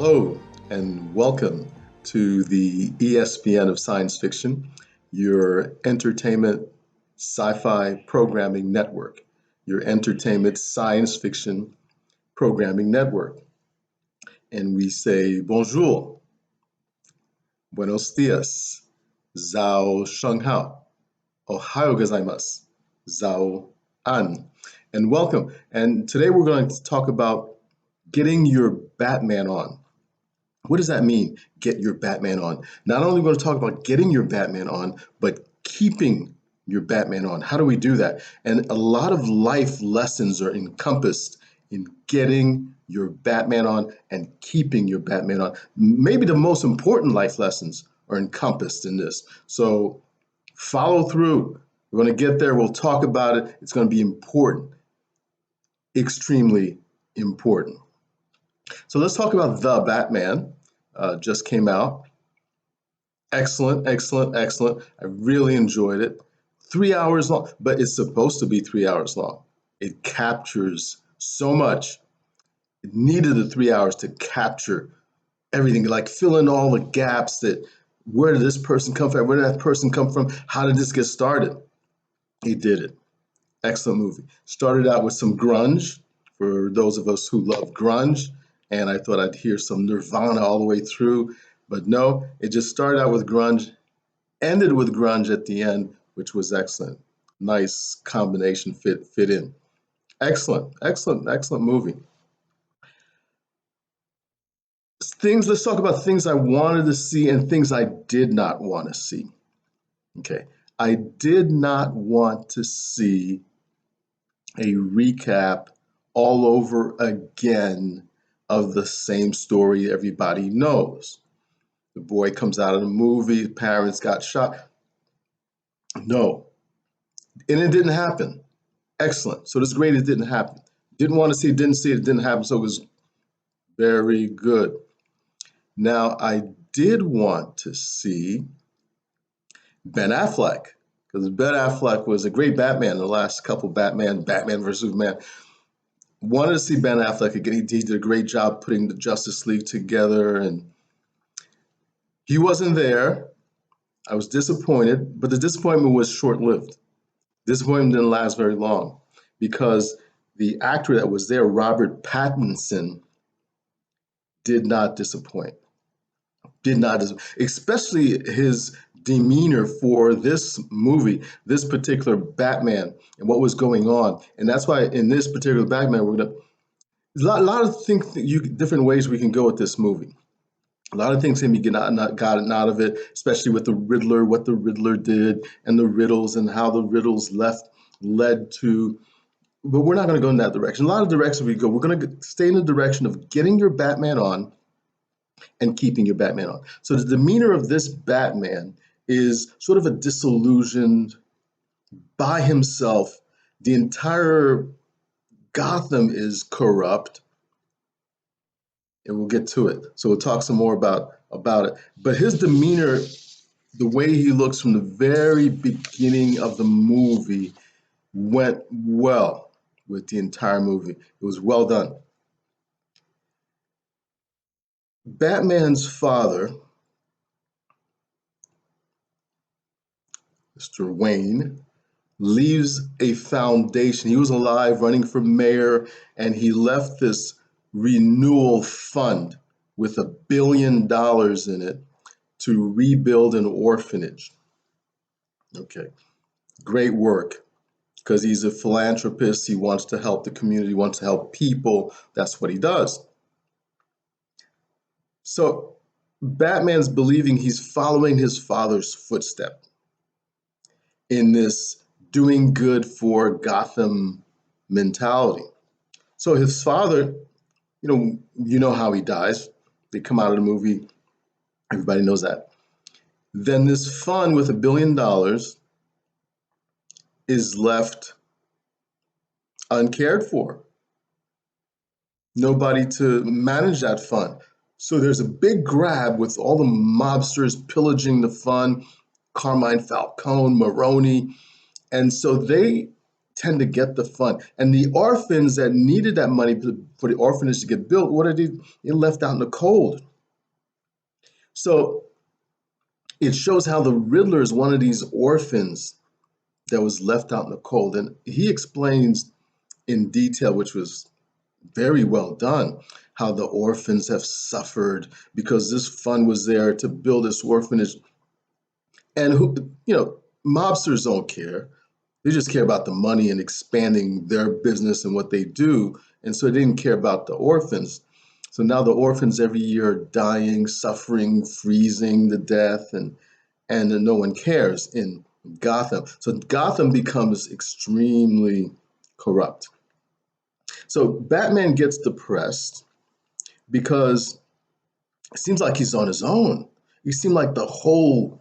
Hello, and welcome to the ESPN of Science Fiction, your entertainment sci-fi programming network, your entertainment science fiction programming network. And we say bonjour, buenos dias, zao shenghao, ohayo gozaimasu, zao an, and welcome. And today we're going to talk about getting your Batman on. What does that mean, get your Batman on? Not only are we going to talk about getting your Batman on, but keeping your Batman on. How do we do that? And a lot of life lessons are encompassed in getting your Batman on and keeping your Batman on. Maybe the most important life lessons are encompassed in this. So follow through. We're going to get there. We'll talk about it. It's going to be important, extremely important. So let's talk about The Batman. Just came out. Excellent, excellent, excellent. I really enjoyed it. 3 hours long, but it's supposed to be 3 hours long. It captures so much. It needed the 3 hours to capture everything, like fill in all the gaps that where did this person come from? Where did that person come from? How did this get started? He did it. Excellent movie. Started out with some grunge for those of us who love grunge. And I thought I'd hear some Nirvana all the way through. But no, it just started out with grunge, ended with grunge at the end, which was excellent. Nice combination fit in. Excellent, excellent, excellent movie. Let's talk about things I wanted to see and things I did not want to see. Okay, I did not want to see a recap all over again of the same story everybody knows. The boy comes out of the movie, parents got shot. No. And it didn't happen. Excellent. So it's great it didn't happen. Didn't want to see it, didn't see it, it didn't happen. So it was very good. Now, I did want to see Ben Affleck, because Ben Affleck was a great Batman in the last couple Batman versus Superman. Wanted to see Ben Affleck again. He did a great job putting the Justice League together, and he wasn't there. I was disappointed, but the disappointment was short-lived. Disappointment didn't last very long because the actor that was there, Robert Pattinson, did not disappoint. Did not disappoint, especially his demeanor for this movie, this particular Batman, and what was going on. And that's why in this particular Batman, there's a lot of things, different ways we can go with this movie. A lot of things can be gotten out of it, especially with the Riddler, what the Riddler did, and the riddles, and how the riddles led to. But we're not going to go in that direction. A lot of directions we go. We're going to stay in the direction of getting your Batman on and keeping your Batman on. So the demeanor of this Batman is sort of a disillusioned, by himself. The entire Gotham is corrupt. And we'll get to it. So we'll talk some more about it. But his demeanor, the way he looks from the very beginning of the movie, went well with the entire movie. It was well done. Batman's father, Mr. Wayne, leaves a foundation. He was alive, running for mayor, and he left this renewal fund with $1 billion in it to rebuild an orphanage. Okay, great work, because he's a philanthropist. He wants to help the community, wants to help people. That's what he does. So Batman's believing he's following his father's footstep in this doing good for Gotham mentality. So his father, you know how he dies. They come out of the movie. Everybody knows that. Then this fund with $1 billion is left uncared for. Nobody to manage that fund. So there's a big grab with all the mobsters pillaging the fund, Carmine Falcone, Maroni. And so they tend to get the fund. And the orphans that needed that money for the orphanage to get built, what did they left out in the cold? So it shows how the Riddler is one of these orphans that was left out in the cold. And he explains in detail, which was very well done, how the orphans have suffered because this fund was there to build this orphanage. And mobsters don't care. They just care about the money and expanding their business and what they do. And so they didn't care about the orphans. So now the orphans every year are dying, suffering, freezing to death, and no one cares in Gotham. So Gotham becomes extremely corrupt. So Batman gets depressed because it seems like he's on his own. It seems like the whole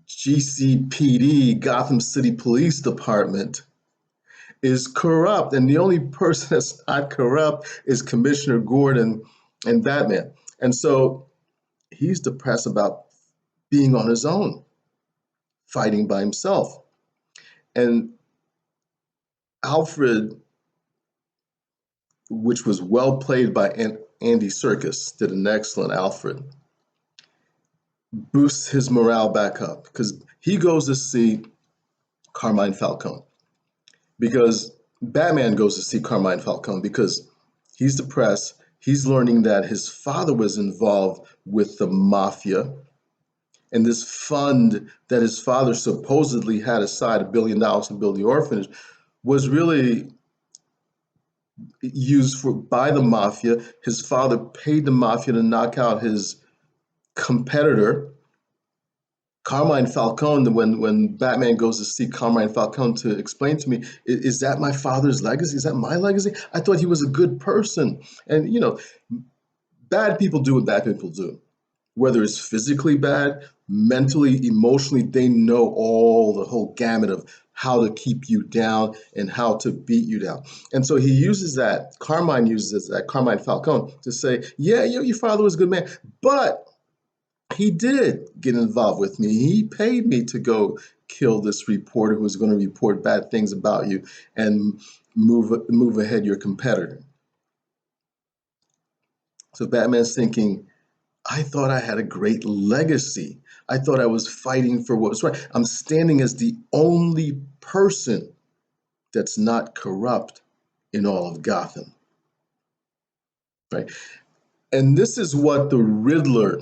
GCPD, Gotham City Police Department, is corrupt. And the only person that's not corrupt is Commissioner Gordon and Batman. And so he's depressed about being on his own, fighting by himself. And Alfred, which was well played by Andy Serkis, did an excellent Alfred, boosts his morale back up because he goes to see Carmine Falcone. Because Batman goes to see Carmine Falcone because he's depressed. He's learning that his father was involved with the mafia. And this fund that his father supposedly had aside, $1 billion to build the orphanage, was really used by the mafia. His father paid the mafia to knock out his competitor, Carmine Falcone. When Batman goes to see Carmine Falcone to explain to me, is that my father's legacy? Is that my legacy? I thought he was a good person. And, bad people do what bad people do. Whether it's physically bad, mentally, emotionally, they know the whole gamut of how to keep you down and how to beat you down. And so Carmine uses that, Carmine Falcone, to say, yeah, your father was a good man, but he did get involved with me. He paid me to go kill this reporter who was going to report bad things about you and move ahead your competitor. So Batman's thinking, I thought I had a great legacy. I thought I was fighting for what was right. I'm standing as the only person that's not corrupt in all of Gotham. Right? And this is what the Riddler,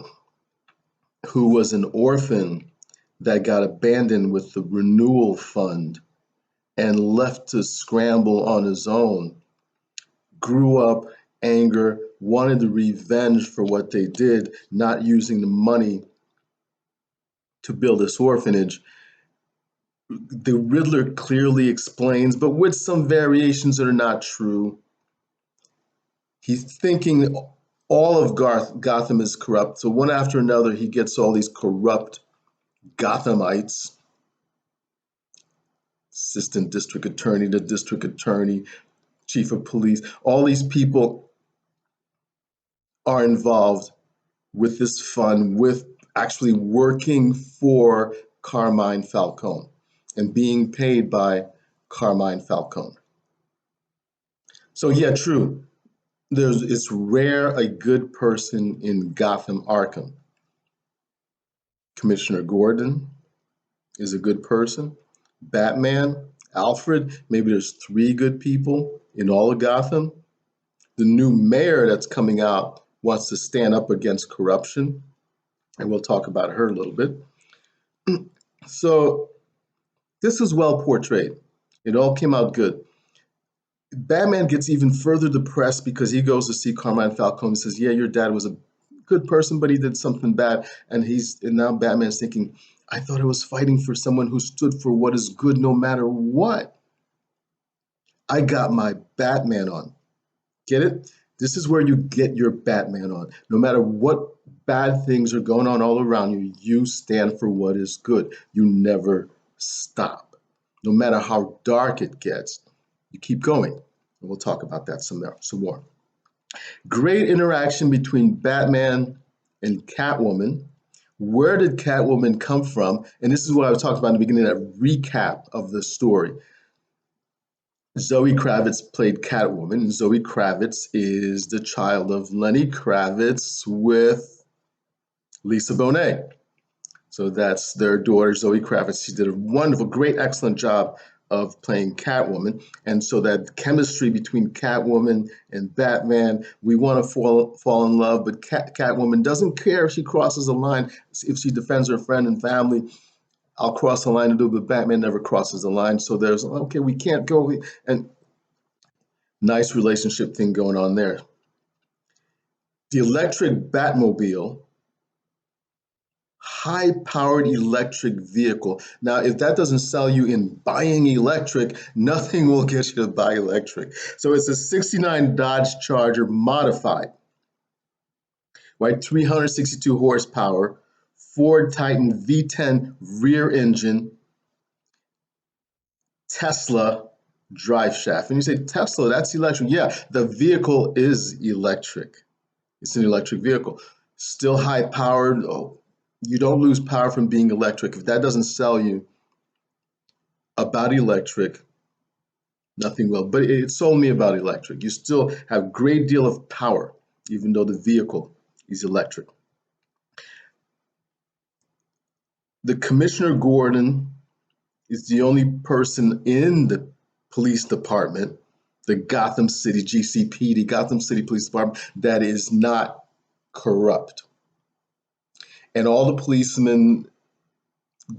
who was an orphan that got abandoned with the renewal fund and left to scramble on his own, grew up, anger, wanted the revenge for what they did, not using the money to build this orphanage. The Riddler clearly explains, but with some variations that are not true. He's thinking all of Gotham is corrupt. So one after another, he gets all these corrupt Gothamites, assistant district attorney, the district attorney, chief of police. All these people are involved with this fund, with actually working for Carmine Falcone and being paid by Carmine Falcone. So yeah, true. It's rare a good person in Gotham Arkham. Commissioner Gordon is a good person. Batman, Alfred, maybe there's 3 good people in all of Gotham. The new mayor that's coming out wants to stand up against corruption, and we'll talk about her a little bit. So this is well portrayed. It all came out good. Batman gets even further depressed because he goes to see Carmine Falcone and says, yeah, your dad was a good person, but he did something bad. And now Batman's thinking, I thought I was fighting for someone who stood for what is good no matter what. I got my Batman on. Get it? This is where you get your Batman on. No matter what bad things are going on all around you, you stand for what is good. You never stop. No matter how dark it gets, you keep going. And we'll talk about that some more. Great interaction between Batman and Catwoman. Where did Catwoman come from? And this is what I was talking about in the beginning, that recap of the story. Zoe Kravitz played Catwoman. Zoe Kravitz is the child of Lenny Kravitz with Lisa Bonet. So that's their daughter, Zoe Kravitz. She did a wonderful, great, excellent job of playing Catwoman. And so that chemistry between Catwoman and Batman, we want to fall in love, but Catwoman doesn't care if she crosses a line, if she defends her friend and family. I'll cross the line to do it, but Batman never crosses the line. So there's, okay, we can't go. And nice relationship thing going on there. The electric Batmobile, high-powered electric vehicle. Now, if that doesn't sell you in buying electric, nothing will get you to buy electric. So it's a 69 Dodge Charger modified, right? 362 horsepower, Ford Titan V10 rear engine, Tesla drive shaft. And you say, Tesla, that's electric. Yeah, the vehicle is electric. It's an electric vehicle. Still high powered. Oh, you don't lose power from being electric. If that doesn't sell you about electric, nothing will. But it sold me about electric. You still have a great deal of power, even though the vehicle is electric. The Commissioner Gordon is the only person in the police department, the Gotham City GCP, the Gotham City Police Department, that is not corrupt. And all the policemen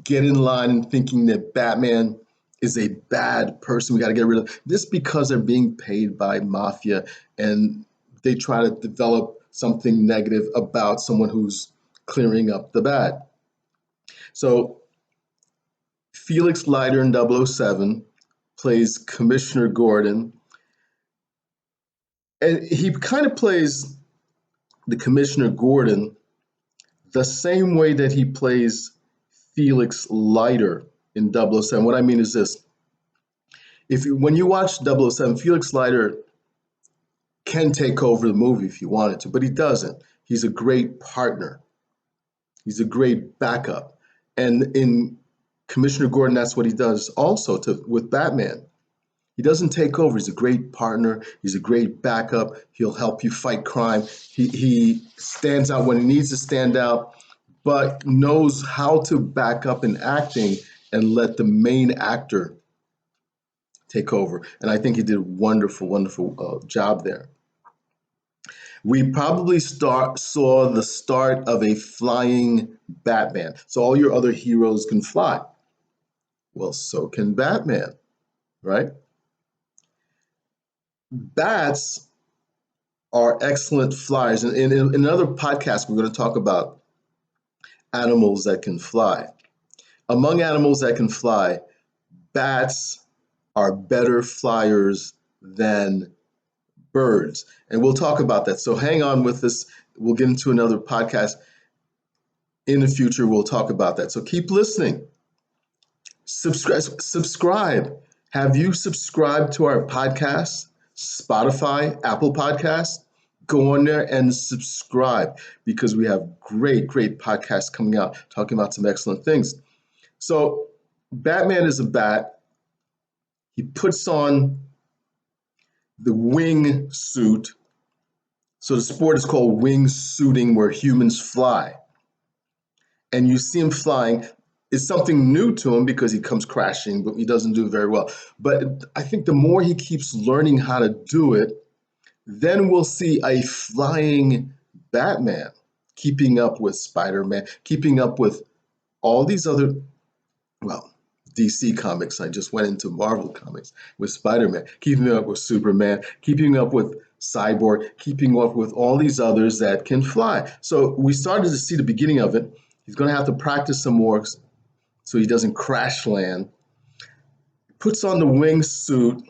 get in line and thinking that Batman is a bad person. We got to get rid of this because they're being paid by mafia and they try to develop something negative about someone who's clearing up the bad. So Felix Lighter in 007 plays Commissioner Gordon. And he kind of plays the Commissioner Gordon the same way that he plays Felix Leiter in 007. What I mean is this. When you watch 007, Felix Leiter can take over the movie if he wanted to, but he doesn't. He's a great partner. He's a great backup. And in Commissioner Gordon, that's what he does also with Batman. He doesn't take over. He's a great partner. He's a great backup. He'll help you fight crime. He stands out when he needs to stand out, but knows how to back up in acting and let the main actor take over. And I think he did a wonderful, wonderful job there. We probably saw the start of a flying Batman. So all your other heroes can fly. Well, so can Batman, right? Bats are excellent flyers. And in another podcast, we're going to talk about animals that can fly. Among animals that can fly, bats are better flyers than birds. And we'll talk about that. So hang on with us. We'll get into another podcast. In the future, we'll talk about that. So keep listening. Subscribe. Have you subscribed to our podcast? Spotify, Apple Podcasts? Go on there and subscribe because we have great, great podcasts coming out talking about some excellent things. So Batman is a bat. He puts on the wing suit. So the sport is called wingsuiting, where humans fly. And you see him flying. It's something new to him because he comes crashing, but he doesn't do it very well. But I think the more he keeps learning how to do it, then we'll see a flying Batman keeping up with Spider-Man, keeping up with all these other, well, DC comics. I just went into Marvel comics with Spider-Man, keeping up with Superman, keeping up with Cyborg, keeping up with all these others that can fly. So we started to see the beginning of it. He's going to have to practice some more so he doesn't crash land. Puts on the wingsuit,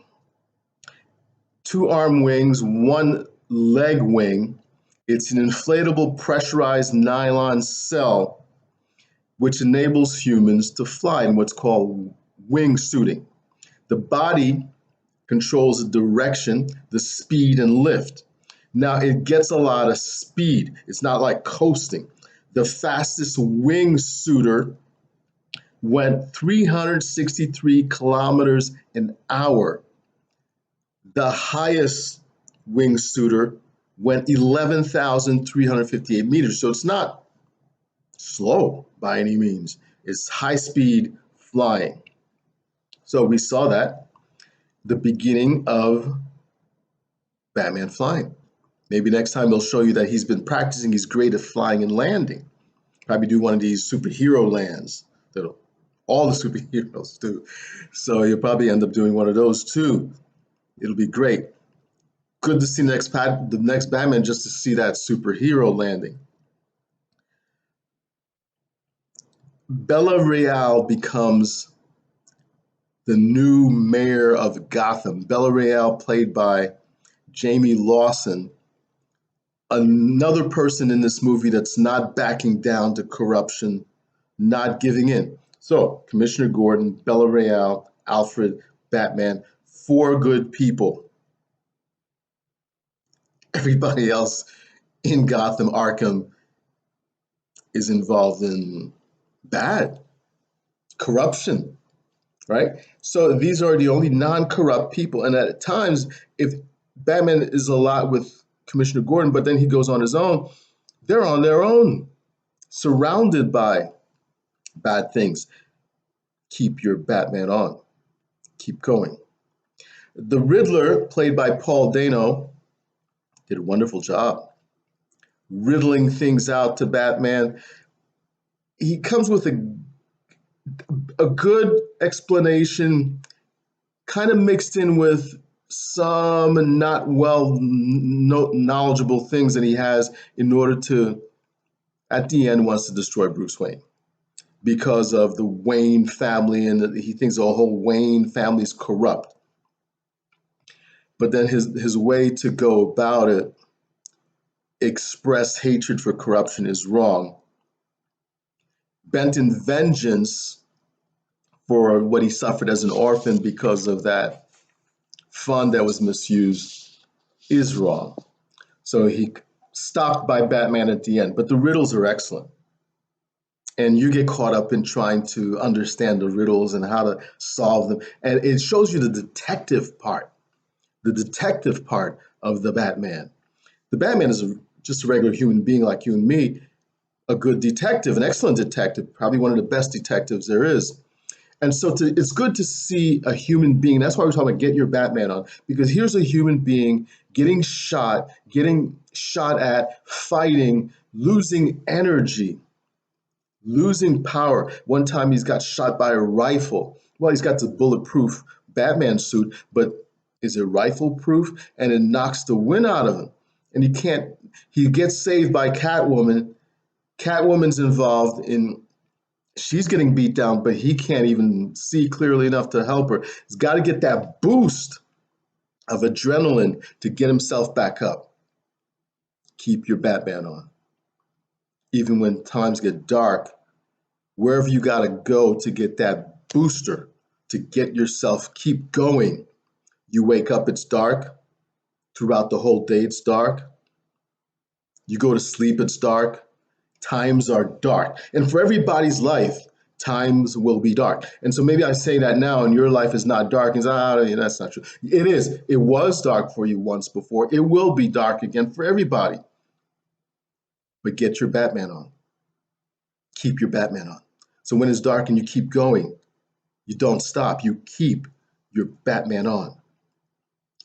2 arm wings, 1 leg wing. It's an inflatable pressurized nylon cell, which enables humans to fly in what's called wingsuiting. The body controls the direction, the speed, and lift. Now, it gets a lot of speed. It's not like coasting. The fastest wingsuiter went 363 kilometers an hour The highest wingsuiter went 11,358 meters. So it's not slow by any means. It's high speed flying. So we saw that, the beginning of Batman flying. Maybe next time they'll show you that he's been practicing. He's great at flying and landing. Probably do one of these superhero lands that all the superheroes do. So you'll probably end up doing one of those too. It'll be great. Good to see the next Batman, just to see that superhero landing. Bella Real becomes the new mayor of Gotham. Bella Real, played by Jamie Lawson, another person in this movie that's not backing down to corruption, not giving in. So, Commissioner Gordon, Bella Real, Alfred, Batman, four good people. Everybody else in Gotham, Arkham, is involved in bad corruption, right? So these are the only non-corrupt people. And at times, if Batman is a lot with Commissioner Gordon, but then he goes on his own, they're on their own, surrounded by bad things. Keep your Batman on. Keep going. The Riddler, played by Paul Dano, did a wonderful job riddling things out to Batman. He comes with a good explanation, kind of mixed in with some not well knowledgeable things that he has, in order to, at the end, wants to destroy Bruce Wayne because of the Wayne family, and he thinks the whole Wayne family is corrupt. But then his way to go about it, express hatred for corruption, is wrong. Bent in vengeance for what he suffered as an orphan because of that fund that was misused, is wrong. So he stopped by Batman at the end. But the riddles are excellent. And you get caught up in trying to understand the riddles and how to solve them. And it shows you the detective part of the Batman. The Batman is just a regular human being like you and me, a good detective, an excellent detective, probably one of the best detectives there is. And so it's good to see a human being. That's why we're talking about get your Batman on, because here's a human being getting shot at, fighting, losing energy, losing power. One time he's got shot by a rifle. Well, he's got the bulletproof Batman suit, but is it rifle proof? And it knocks the wind out of him. And he gets saved by Catwoman. Catwoman's involved in, she's getting beat down, but he can't even see clearly enough to help her. He's got to get that boost of adrenaline to get himself back up. Keep your Batman on. Even when times get dark, wherever you got to go to get that booster, to get yourself, keep going. You wake up, it's dark. Throughout the whole day, it's dark. You go to sleep, it's dark. Times are dark. And for everybody's life, times will be dark. And so maybe I say that now and your life is not dark. And that's not true. It is. It was dark for you once before. It will be dark again for everybody. But get your Batman on. Keep your Batman on. So when it's dark and you keep going, you don't stop. You keep your Batman on.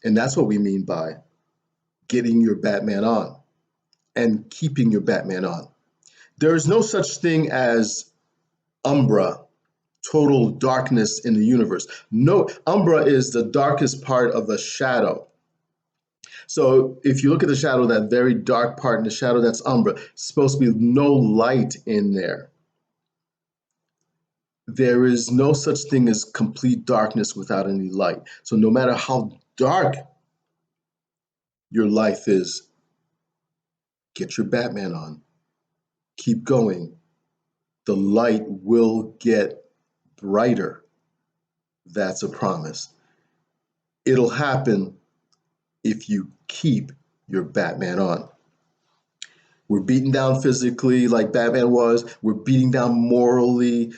And that's what we mean by getting your Batman on and keeping your Batman on. There is no such thing as Umbra, total darkness in the universe. No, Umbra is the darkest part of a shadow. So if you look at the shadow, that very dark part in the shadow, that's Umbra. It's supposed to be no light in there. There is no such thing as complete darkness without any light. So no matter how dark your life is, get your Batman on. Keep going. The light will get brighter. That's a promise. It'll happen if you keep your Batman on. We're beaten down physically like Batman was. We're beating down morally,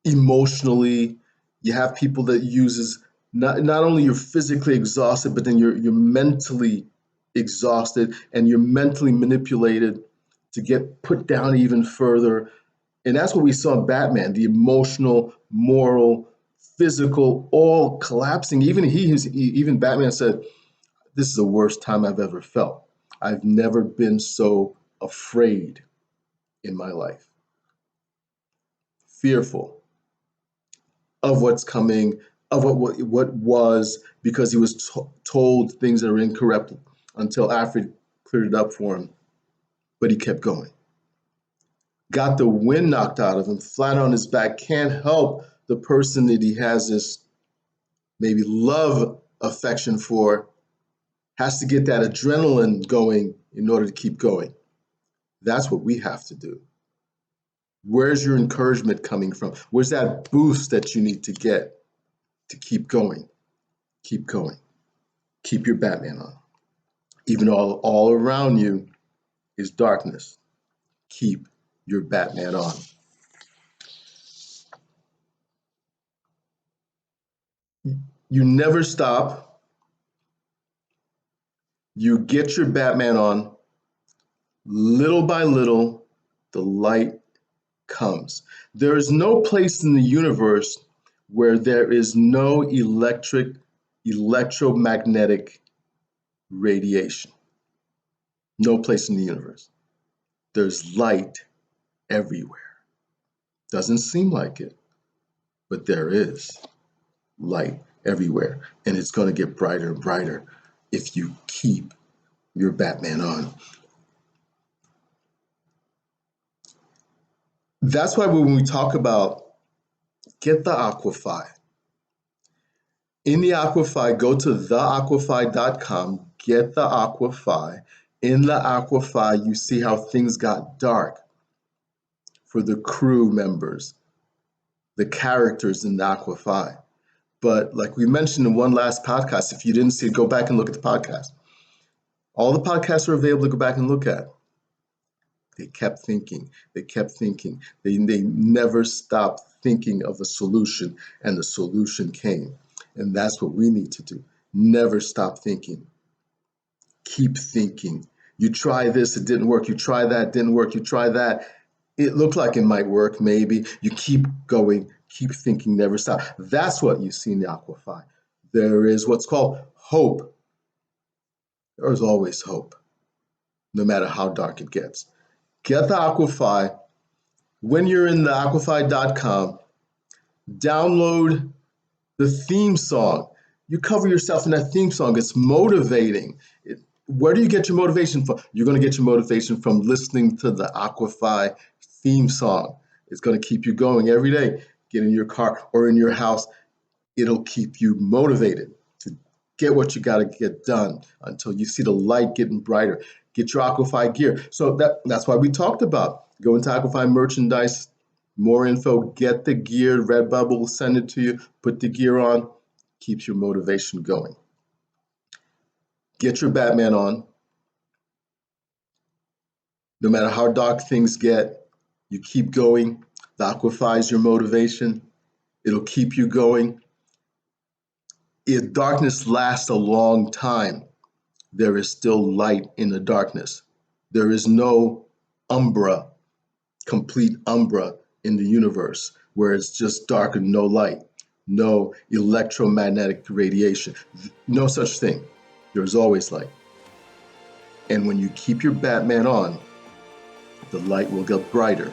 emotionally. You have people that uses not only you're physically exhausted, but then you're mentally exhausted and you're mentally manipulated to get put down even further. And that's what we saw in Batman, the emotional, moral, physical, all collapsing. Even Batman said, "This is the worst time I've ever felt. I've never been so afraid in my life, fearful of what's coming, of what was, because he was told things that are incorrect until Alfred cleared it up for him. But he kept going. Got the wind knocked out of him, flat on his back, can't help the person that he has this maybe love affection for, has to get that adrenaline going in order to keep going. That's what we have to do. Where's your encouragement coming from? Where's that boost that you need to get to keep going? Keep going. Keep your Batman on. Even all around you is darkness. Keep your Batman on. You never stop. You get your Batman on. Little by little, the light comes. There is no place in the universe where there is no electromagnetic radiation. No place in the universe. There's light everywhere. Doesn't seem like it, but there is light everywhere. And it's going to get brighter and brighter if you keep your Batman on. That's why when we talk about get the Aqua Phi, in the Aqua Phi, go to TheAquaPhi.com, get the Aqua Phi. In the Aqua Phi, you see how things got dark for the crew members, the characters in the Aqua Phi. But like we mentioned in one last podcast, if you didn't see it, go back and look at the podcast. All the podcasts are available to go back and look at. They kept thinking. They kept thinking. They never stopped thinking of a solution, and the solution came. And that's what we need to do. Never stop thinking. Keep thinking. You try this, it didn't work. You try that, didn't work. You try that. It looked like it might work, maybe. You keep going, keep thinking, never stop. That's what you see in the Aqua Phi. There is what's called hope. There is always hope, no matter how dark it gets. Get the Aqua Phi. When you're in the TheAquaPhi.com, download the theme song. You cover yourself in that theme song. It's motivating. Where do you get your motivation from? You're going to get your motivation from listening to the Aqua Phi theme song. It's going to keep you going every day. Get in your car or in your house. It'll keep you motivated to get what you got to get done until you see the light getting brighter. Get your Aqua Phi gear. So that's why we talked about go into Aqua Phi merchandise, more info, get the gear. Redbubble will send it to you. Put the gear on. Keeps your motivation going. Get your Batman on. No matter how dark things get, you keep going. The Aqua Phi is your motivation. It'll keep you going. If darkness lasts a long time, there is still light in the darkness. There is no umbra, complete umbra in the universe where it's just dark and no light, no electromagnetic radiation, no such thing. There's always light. And when you keep your Batman on, the light will get brighter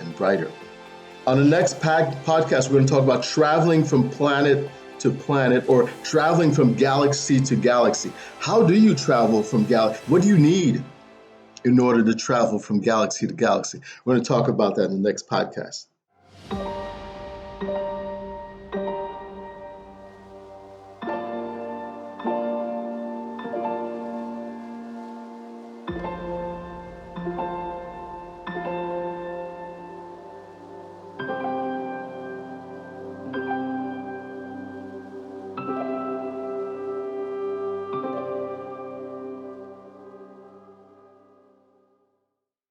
and brighter. On the next podcast, we're going to talk about traveling from planet to planet or traveling from galaxy to galaxy. How do you travel from galaxy? What do you need in order to travel from galaxy to galaxy? We're going to talk about that in the next podcast.